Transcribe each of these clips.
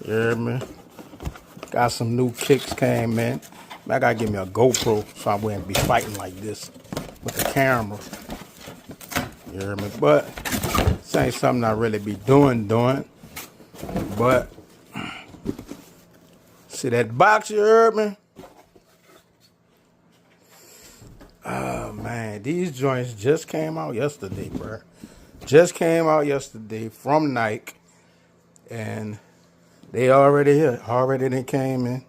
You hear me? Got some new kicks came in. I gotta give me a GoPro so I wouldn't be fighting like this with the camera. You hear me? But this ain't something I really be doing. But see that box, you heard me? Oh man, these joints just came out yesterday, bro. Just came out yesterday from Nike, and they already here. Already they came in.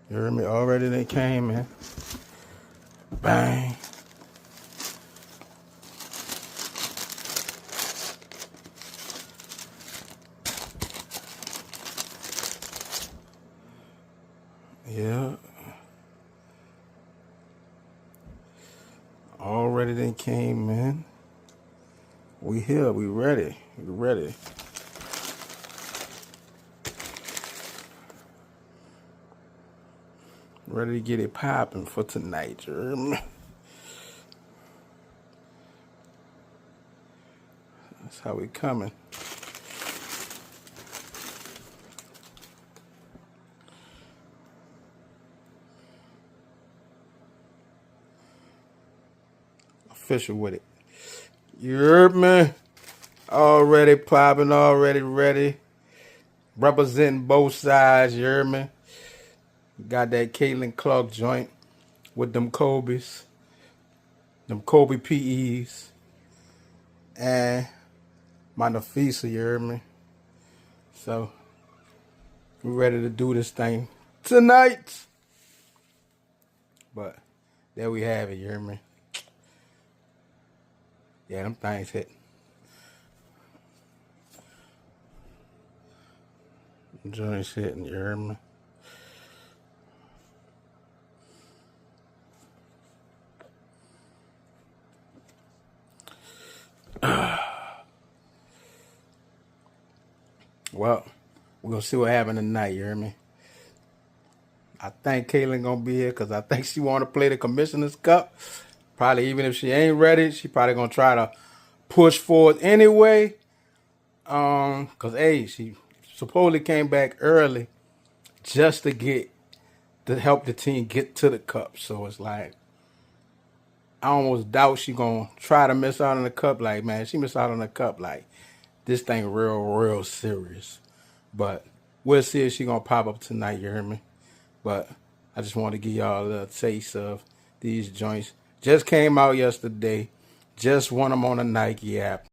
You heard me? Already they came in. Bang. Yeah. Already they came in. We here. We ready. We ready. Ready to get it popping for tonight. You heard me? That's how we coming. Official with it. You heard me? Already popping, already ready. Representing both sides, you heard me? Got that Caitlin Clark joint with them Kobe's. Them Kobe PEs. And my Nafisa, you heard me? So, we're ready to do this thing tonight. But, there we have it, you hear me? Yeah, them things hit. Them joints hitting, you hear me? Well, we're going to see what happens tonight, you hear me? I think Caitlin going to be here because I think she want to play the Commissioner's Cup. Probably even if she ain't ready, she probably going to try to push forward anyway. Because, hey, she supposedly came back early just to help the team get to the cup. So it's like, I almost doubt she going to try to miss out on the cup. Like, man, she missed out on the cup. Like, this thing real serious. But we'll see if she going to pop up tonight, you hear me? But I just want to give y'all a taste of these joints. Just came out yesterday. Just won them on the Nike app.